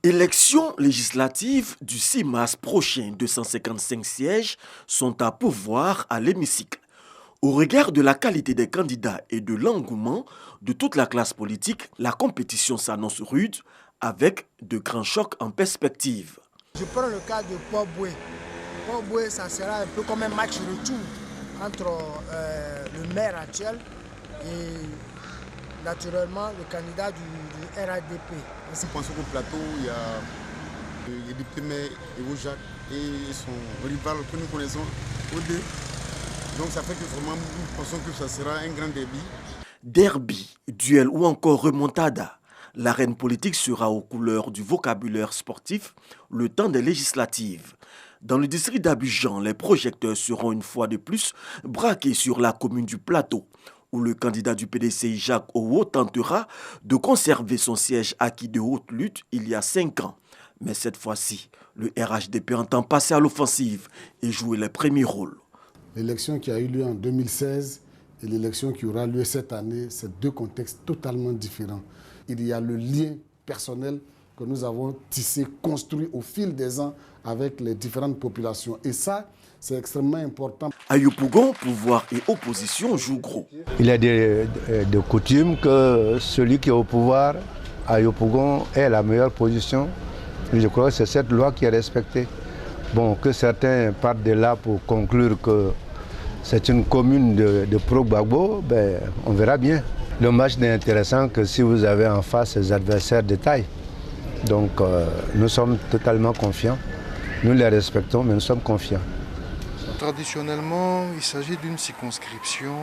Élections législatives du 6 mars prochain, 255 sièges sont à pourvoir à l'hémicycle. Au regard de la qualité des candidats et de l'engouement de toute la classe politique, la compétition s'annonce rude avec de grands chocs en perspective. Je prends le cas de Port-Boué. Port-Boué, ça sera un peu comme un match retour entre le maire actuel et naturellement le candidat du RADP. Je pense qu'au plateau, il y a le député maire Evo Jacques et son rival que nous connaissons, Odé. Donc ça fait que vraiment nous pensons que ça sera un grand derby. Derby, duel ou encore remontada. L'arène politique sera aux couleurs du vocabulaire sportif le temps des législatives. Dans le district d'Abidjan, les projecteurs seront une fois de plus braqués sur la commune du Plateau, où le candidat du PDCI Jacques Owo tentera de conserver son siège acquis de haute lutte il y a 5 ans. Mais cette fois-ci, le RHDP entend passer à l'offensive et jouer les premiers rôles. L'élection qui a eu lieu en 2016 et l'élection qui aura lieu cette année, c'est deux contextes totalement différents. Il y a le lien personnel que nous avons tissé, construit au fil des ans avec les différentes populations. Et ça, c'est extrêmement important. À Yopougon, pouvoir et opposition jouent gros. Il est de coutume que celui qui est au pouvoir à Yopougon ait la meilleure position. Je crois que c'est cette loi qui est respectée. Bon, que certains partent de là pour conclure que c'est une commune de pro-Gbagbo, ben, on verra bien. Le match n'est intéressant que si vous avez en face des adversaires de taille. Donc nous sommes totalement confiants. Nous les respectons, mais nous sommes confiants. Traditionnellement, il s'agit d'une circonscription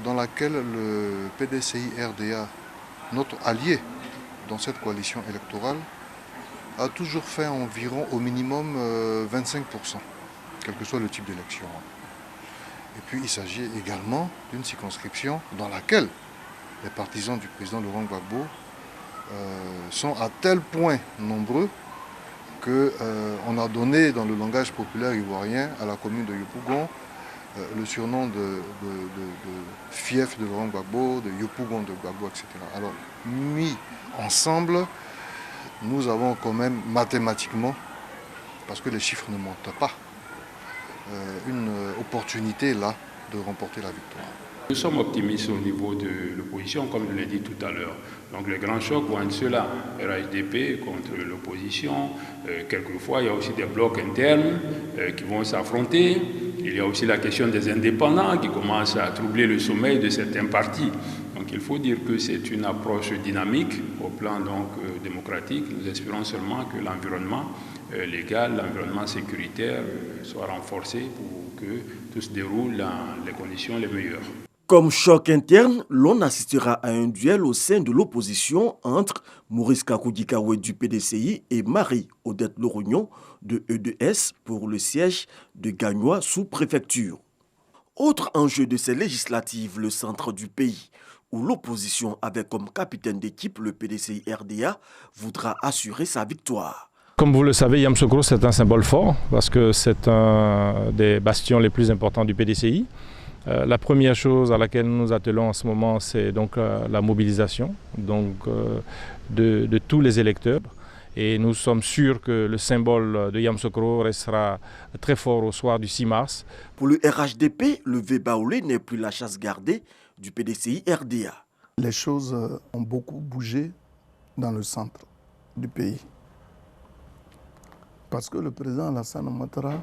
dans laquelle le PDCI-RDA, notre allié dans cette coalition électorale, a toujours fait environ au minimum 25%, quel que soit le type d'élection. Et puis il s'agit également d'une circonscription dans laquelle les partisans du président Laurent Gbagbo sont à tel point nombreux qu'on a donné dans le langage populaire ivoirien à la commune de Yopougon le surnom de fief de Laurent Gbagbo, de Yopougon de Gbagbo, etc. Alors mis ensemble, nous avons quand même mathématiquement, parce que les chiffres ne mentent pas, une opportunité là de remporter la victoire. Nous sommes optimistes au niveau de l'opposition, comme je l'ai dit tout à l'heure. Donc les grands chocs vont être ceux-là. RHDP contre l'opposition. Quelquefois, il y a aussi des blocs internes qui vont s'affronter. Il y a aussi la question des indépendants qui commencent à troubler le sommeil de certains partis. Donc il faut dire que c'est une approche dynamique au plan donc, démocratique. Nous espérons seulement que l'environnement légal, l'environnement sécuritaire soit renforcé pour que tout se déroule dans les conditions les meilleures. Comme choc interne, l'on assistera à un duel au sein de l'opposition entre Maurice Kakoudikawe du PDCI et Marie-Odette Lorognon de EDS pour le siège de Gagnois sous préfecture. Autre enjeu de ces législatives, le centre du pays, où l'opposition avec comme capitaine d'équipe le PDCI RDA voudra assurer sa victoire. Comme vous le savez, Yamoussoukro, c'est un symbole fort parce que c'est un des bastions les plus importants du PDCI. La première chose à laquelle nous nous attelons en ce moment, c'est donc la mobilisation de tous les électeurs. Et nous sommes sûrs que le symbole de Yamoussoukro restera très fort au soir du 6 mars. Pour le RHDP, le Vébaoulé n'est plus la chasse gardée du PDCI RDA. Les choses ont beaucoup bougé dans le centre du pays. Parce que le président Alassane Ouattara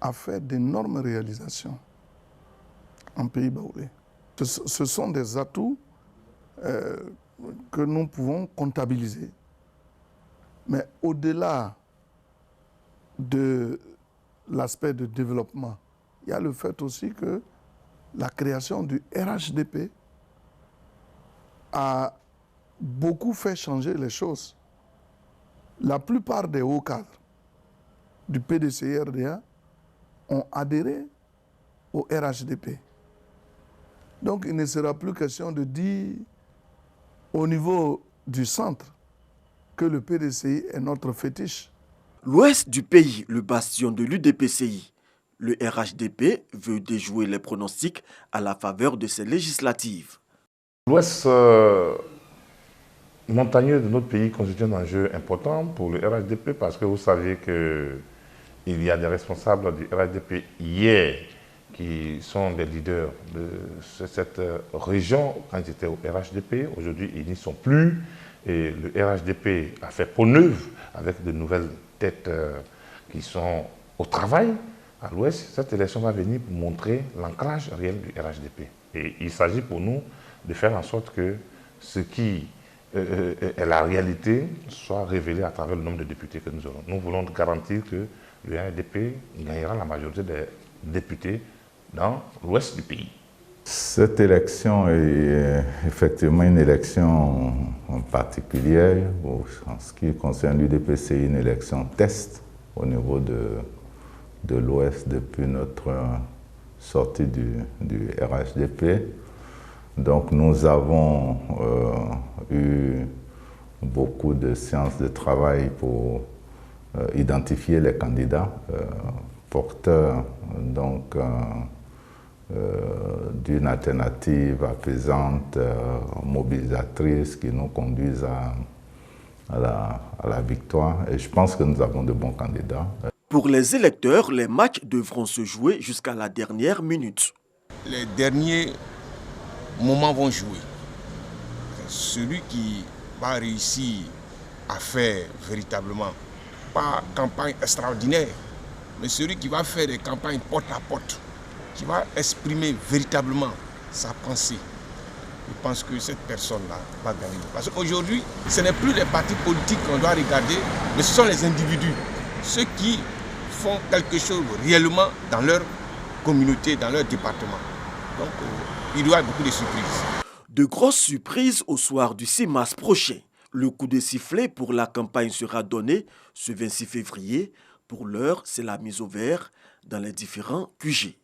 a fait d'énormes réalisations en Pays baoulé. Ce sont des atouts que nous pouvons comptabiliser. Mais au-delà de l'aspect de développement, il y a le fait aussi que la création du RHDP a beaucoup fait changer les choses. La plupart des hauts cadres du PDCI-RDA ont adhéré au RHDP. Donc il ne sera plus question de dire au niveau du centre que le PDCI est notre fétiche. L'ouest du pays, le bastion de l'UDPCI. Le RHDP veut déjouer les pronostics à la faveur de ces législatives. L'ouest montagneux de notre pays constitue un enjeu important pour le RHDP parce que vous savez qu'il y a des responsables du RHDP hier qui sont des leaders de cette région quand ils étaient au RHDP. Aujourd'hui, ils n'y sont plus. Et le RHDP a fait peau neuve avec de nouvelles têtes qui sont au travail à l'Ouest. Cette élection va venir pour montrer l'ancrage réel du RHDP. Et il s'agit pour nous de faire en sorte que ce qui est la réalité soit révélé à travers le nombre de députés que nous aurons. Nous voulons garantir que le RHDP gagnera la majorité des députés dans l'ouest du pays. Cette élection est effectivement une élection particulière. En ce qui concerne l'UDPC, une élection test au niveau de l'Ouest depuis notre sortie du RHDP. Donc nous avons eu beaucoup de séances de travail pour identifier les candidats porteurs donc d'une alternative apaisante, mobilisatrice qui nous conduise à la victoire. Et je pense que nous avons de bons candidats. Pour les électeurs, les matchs devront se jouer jusqu'à la dernière minute. Les derniers moments vont jouer. Celui qui va réussir à faire véritablement, pas campagne extraordinaire, mais celui qui va faire des campagnes porte à porte, qui va exprimer véritablement sa pensée, je pense que cette personne-là va gagner. Parce qu'aujourd'hui, ce n'est plus les partis politiques qu'on doit regarder, mais ce sont les individus, ceux qui font quelque chose réellement dans leur communauté, dans leur département. Donc, il y aura beaucoup de surprises. De grosses surprises au soir du 6 mars prochain. Le coup de sifflet pour la campagne sera donné ce 26 février. Pour l'heure, c'est la mise au vert dans les différents QG.